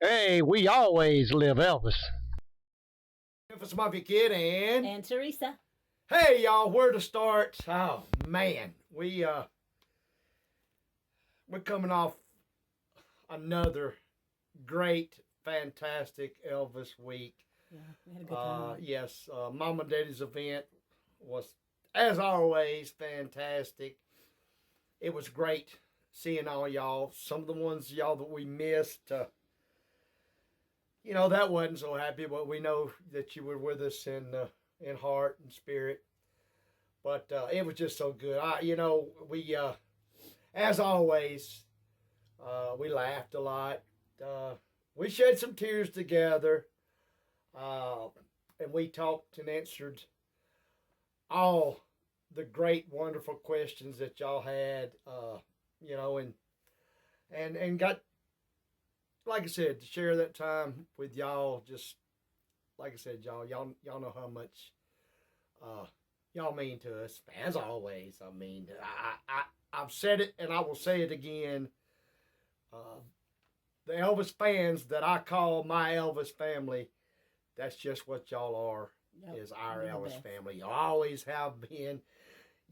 Hey, we always live Elvis. Memphis Mafia Kid And Teresa. hey y'all, where to start? Oh man, we're coming off another great, fantastic Elvis week. Yeah, we had a good time. Yes, Mama and Daddy's event was, as always, fantastic. It was great seeing all y'all. Some of the ones y'all that we missed, that wasn't so happy, but we know that you were with us in heart and spirit. But it was just so good. We as always, we laughed a lot. We shed some tears together, uh, and we talked and answered all the great, wonderful questions that y'all had. And got, like I said, to share that time with y'all. Just like I said, y'all know how much uh, y'all mean to us. As always, I mean, I've said it and I will say it again. Uh, the Elvis fans that I call my Elvis family, that's just what y'all are. Yep. Is our Elvis family. You always have been.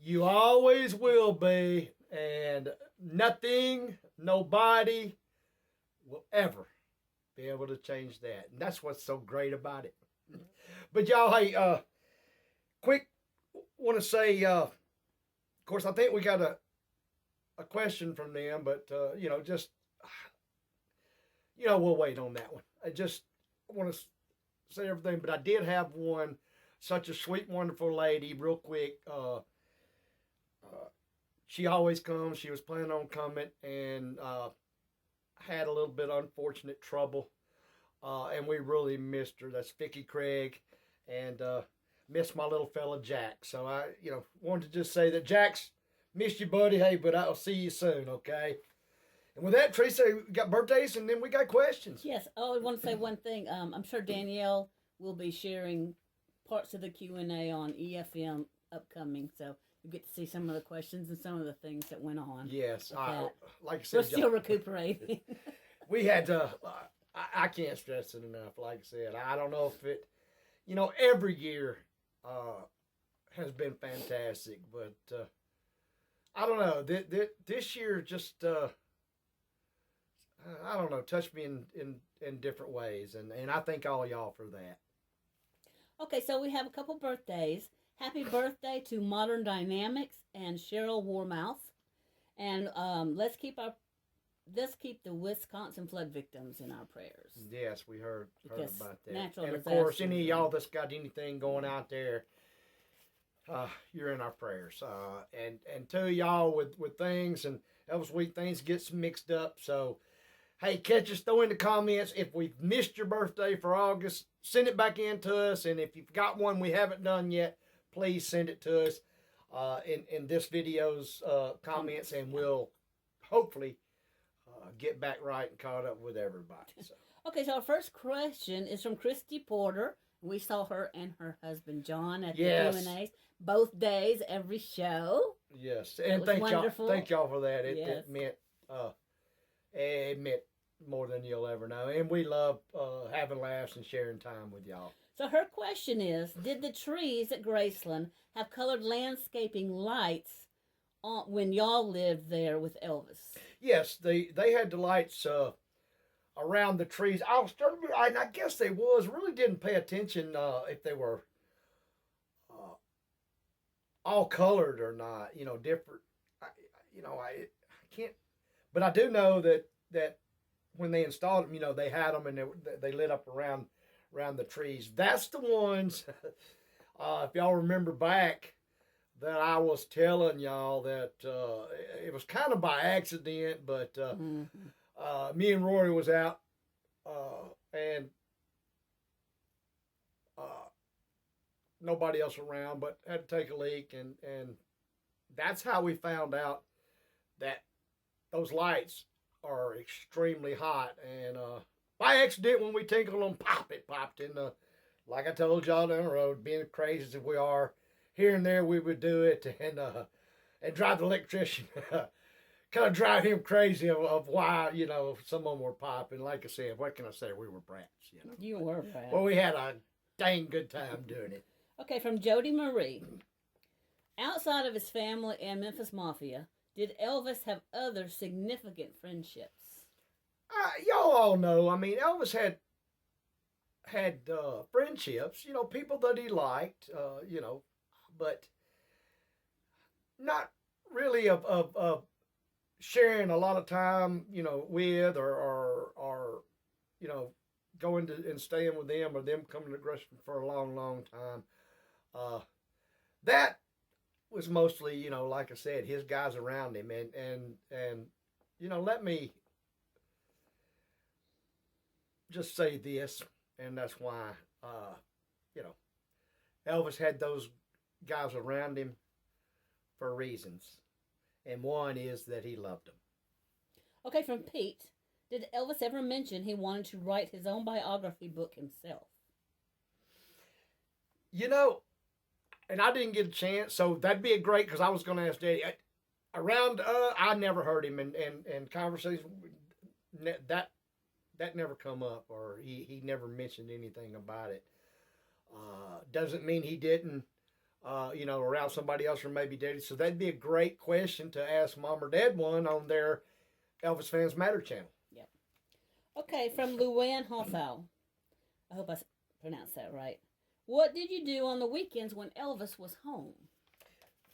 You always will be. And nothing, nobody will ever be able to change that. And that's what's so great about it. But y'all, hey, quick, want to say, of course, I think we got a question from them, but, we'll wait on that one. I just want to say everything, but I did have one, such a sweet, wonderful lady, real quick. She always comes. She was planning on coming and had a little bit of unfortunate trouble. And we really missed her. That's Vicky Craig. And missed my little fella Jack. So I, wanted to just say that Jack's missed you, buddy. Hey, but I'll see you soon, okay? And with that, Teresa, we got birthdays and then we got questions. Yes. Oh, I want to say one thing. I'm sure Danielle will be sharing parts of the Q&A on EFM upcoming. So you get to see some of the questions and some of the things that went on. Yes. Like I said, we're still recuperating. We had to, I can't stress it enough. Like I said, I don't know if it, every year has been fantastic, but I don't know. This year just, I don't know, touched me in different ways. And I thank all y'all for that. Okay, so we have a couple birthdays. Happy birthday to Modern Dynamics and Cheryl Warmouth. And let's keep the Wisconsin flood victims in our prayers. Yes, we heard about that. Natural and of disasters. course, any of y'all that's got anything going out there, you're in our prayers. And to y'all with things, and Elvis Week things gets mixed up. So, hey, catch us, throw in the comments. If we've missed your birthday for August, send it back in to us. And if you've got one we haven't done yet, please send it to us in this video's comments, and we'll hopefully get back right and caught up with everybody. So. Okay, so our first question is from Christy Porter. We saw her and her husband John at the Q&As both days, every show. Yes, and thank y'all for that. It meant more than you'll ever know, and we love having laughs and sharing time with y'all. So her question is, did the trees at Graceland have colored landscaping lights when y'all lived there with Elvis? Yes, they had the lights around the trees. I guess they really didn't pay attention if they were all colored or not. Different. I can't, but I do know that when they installed them, they had them and they lit up around the trees. That's the ones, if y'all remember back, that I was telling y'all that it was kind of by accident, but me and Rory was out and nobody else around, but had to take a leak, and that's how we found out that those lights are extremely hot, and by accident, when we tinkled them, it popped in the, like I told y'all down the road, being crazy as we are, here and there we would do it and drive the electrician kind of drive him crazy of why, some of them were popping. Like I said, what can I say? We were brats. You were brats. Well, we had a dang good time doing it. Okay, from Jody Marie. Outside of his family and Memphis Mafia, did Elvis have other significant friendships? Y'all all know. I mean, Elvis had friendships. People that he liked. But not really of sharing a lot of time. With or going to and staying with them or them coming to Graceland for a long, long time. That was mostly, like I said, his guys around him, and let me just say this, and that's why, Elvis had those guys around him for reasons, and one is that he loved them. Okay, from Pete, did Elvis ever mention he wanted to write his own biography book himself? And I didn't get a chance, so that'd be a great, because I was going to ask Daddy. I never heard him, and conversation, that never come up, or he never mentioned anything about it. Doesn't mean he didn't, around somebody else or maybe Daddy. So that'd be a great question to ask Mom or Dad one on their Elvis Fans Matter channel. Yep. Okay, from Luann Hothau. I hope I pronounced that right. What did you do on the weekends when Elvis was home?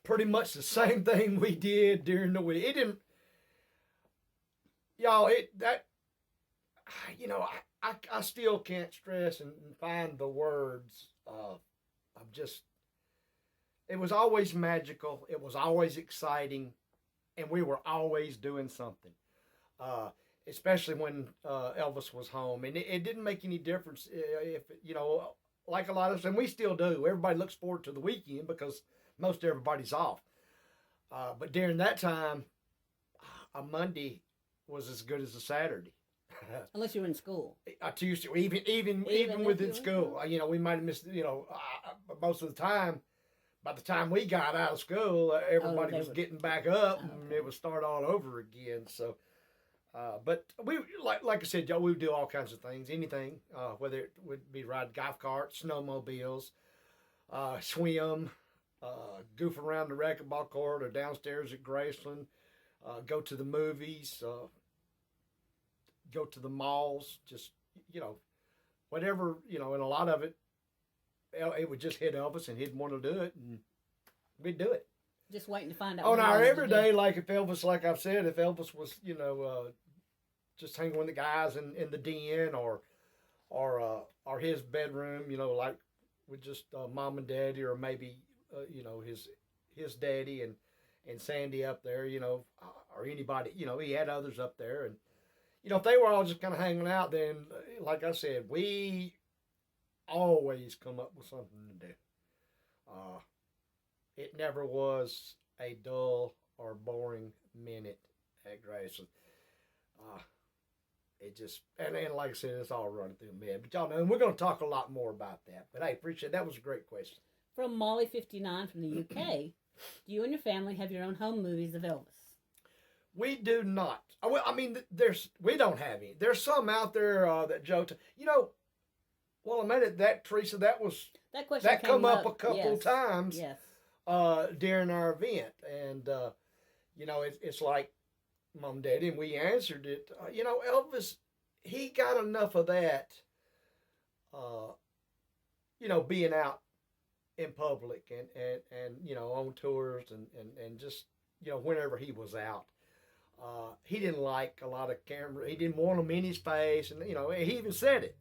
Pretty much the same thing we did during the week. It didn't, y'all, I still can't stress and find the words of just, it was always magical. It was always exciting. And we were always doing something. Especially when Elvis was home. And it didn't make any difference if, like a lot of us, and we still do. Everybody looks forward to the weekend because most everybody's off. But during that time, a Monday was as good as a Saturday. Unless you were in school. Tuesday, even within school. We might have missed, most of the time, by the time we got out of school, everybody was getting back up and it would start all over again. So, but we, like I said, Joe, we would do all kinds of things, anything, whether it would be ride golf carts, snowmobiles, swim, goof around the racquetball court or downstairs at Graceland, go to the movies, go to the malls, just, whatever, and a lot of it would just hit Elvis and he'd want to do it and we'd do it. Just waiting to find out. On our everyday, like if Elvis, like I've said, if Elvis was, just hanging with the guys in the den or his bedroom, like with just Mom and Daddy or maybe, his daddy and Sandy up there, or anybody, he had others up there. And, if they were all just kind of hanging out, then, like I said, we always come up with something to do. It never was a dull or boring minute at Graceland. It just, and like I said, it's all running through me. But y'all know, and we're going to talk a lot more about that. But hey, appreciate it. That was a great question. From Molly59 from the UK, do you and your family have your own home movies of Elvis? We do not. Well, I mean, we don't have any. There's some out there that Joe, well, I made it that, Teresa, that come up a couple times during our event. And, it's like Mom and Daddy, and we answered it. Elvis, he got enough of that, being out in public and on tours and just, whenever he was out. He didn't like a lot of camera. He didn't want them in his face. And, he even said it,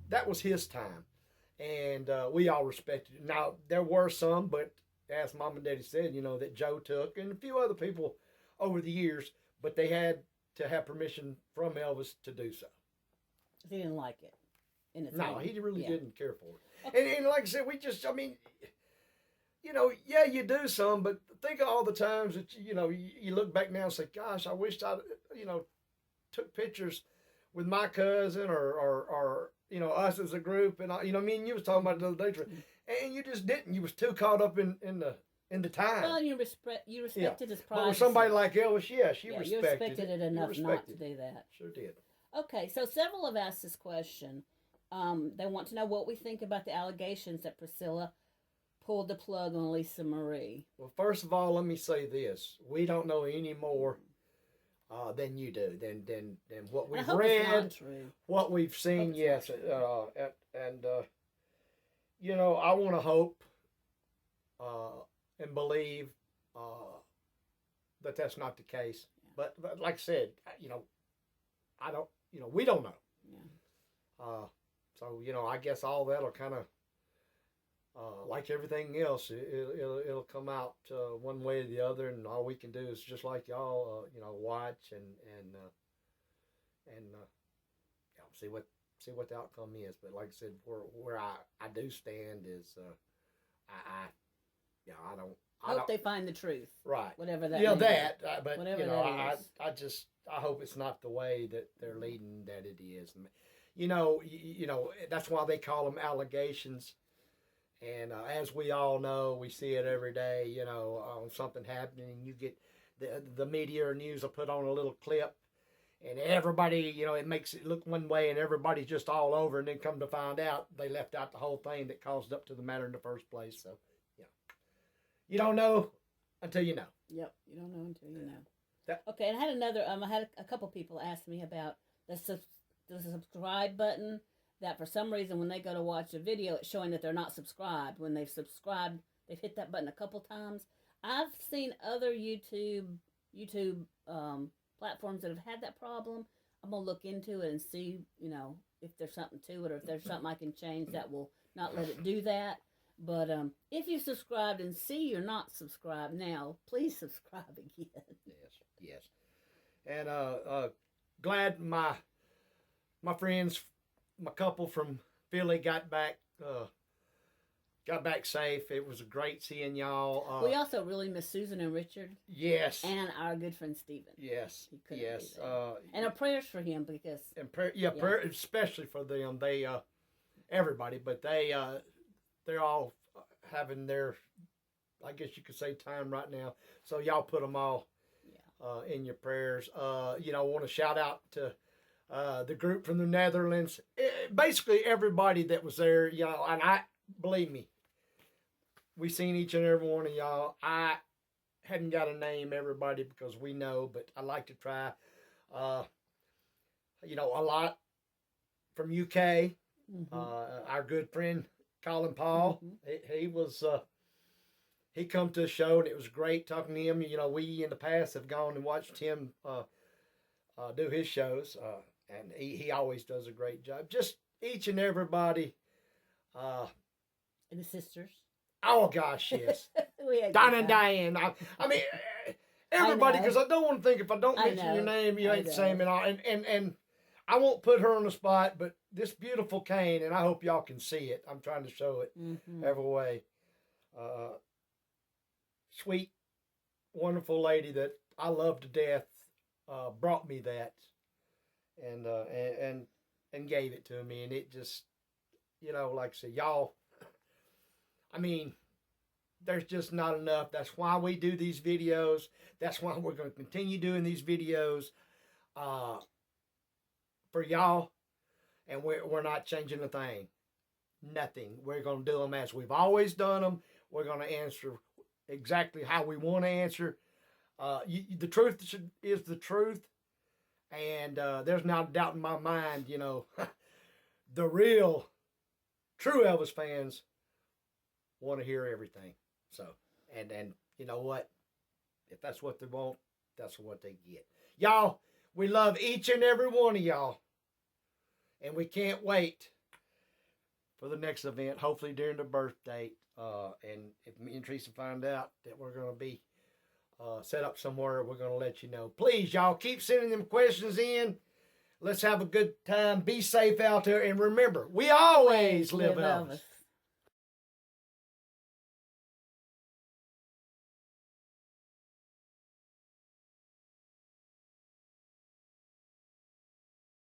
that was his time. And we all respected it. Now, there were some, but as Mom and Daddy said, that Joe took and a few other people over the years, but they had to have permission from Elvis to do so. He didn't like it. No, he really didn't care for it. Okay. And like I said, you do some, but think of all the times that, you look back now and say, gosh, I wished I, took pictures with my cousin or us as a group. And, me and you was talking about it the other day, and you just didn't. You was too caught up in in the time. Well, you respected his But privacy. with somebody like Elvis, yes, you you respected respected it enough not to do that. Sure did. Okay, so several have asked this question. They want to know what we think about the allegations that Priscilla pulled the plug on Lisa Marie. Well, first of all, let me say this: we don't know any more than you do, than what we've read, what we've seen. Yes, and you know, I want to hope and believe that that's not the case. Yeah. But like I said, you know, I don't. You know, we don't know. Yeah. So you know, I guess all that'll kind of. Like everything else, it'll come out one way or the other, and all we can do is just like y'all, you know, watch and see what the outcome is. But like I said, where I do stand is, I don't hope they find the truth, right? Whatever that, but whatever you know, I hope it's not the way that they're leading that it is. You know, that's why they call them allegations. And as we all know, we see it every day, you know, something happening, you get the media or news will put on a little clip, and everybody, you know, it makes it look one way, and everybody's just all over, and then come to find out, they left out the whole thing that caused up to the matter in the first place. So, yeah. You don't know until you know. Yep, you don't know until you know. Okay, and I had a couple people ask me about the subscribe button. That for some reason when they go to watch a video, it's showing that they're not subscribed. When they've subscribed, they've hit that button a couple times. I've seen other YouTube platforms that have had that problem. I'm gonna look into it and see, you know, if there's something to it or if there's something I can change that will not let it do that. But if you subscribed and see you're not subscribed now, please subscribe again. Yes. And glad my friends. My couple from Philly got back safe. It was great seeing y'all. We also really miss Susan and Richard. Yes. And our good friend Stephen. Yes. Yes. And our prayers for him because. And prayer, especially for them. They everybody, but they're all having their, I guess you could say, time right now. So y'all put them all in your prayers. You know, I want to shout out to. The group from the Netherlands, basically everybody that was there, you know, and believe me, we seen each and every one of y'all. I hadn't got to name everybody because we know, but I like to try. You know, a lot from UK. Mm-hmm. Our good friend Colin Paul, mm-hmm. He come to a show and it was great talking to him. You know, we in the past have gone and watched him do his shows. And he always does a great job. Just each and everybody. And the sisters. Oh, gosh, yes. Don and Diane. I mean, everybody, because I don't want to think if I don't mention your name, you ain't the same. And I won't put her on the spot, but this beautiful cane, and I hope y'all can see it. I'm trying to show it every way. Sweet, wonderful lady that I love to death brought me that. And gave it to me, and it just, you know, like I said, y'all, I mean, there's just not enough. That's why we do these videos. That's why we're going to continue doing these videos for y'all, and we're not changing a thing. Nothing. We're going to do them as we've always done them. We're going to answer exactly how we want to answer. The truth is the truth. And there's not a doubt in my mind, you know, the real, true Elvis fans want to hear everything. So, and you know what? If that's what they want, that's what they get. Y'all, we love each and every one of y'all. And we can't wait for the next event, hopefully during the birth date. And if me and Teresa find out that we're going to be set up somewhere, we're going to let you know. Please, y'all, keep sending them questions in. Let's have a good time. Be safe out there. And remember, we always live Elvis.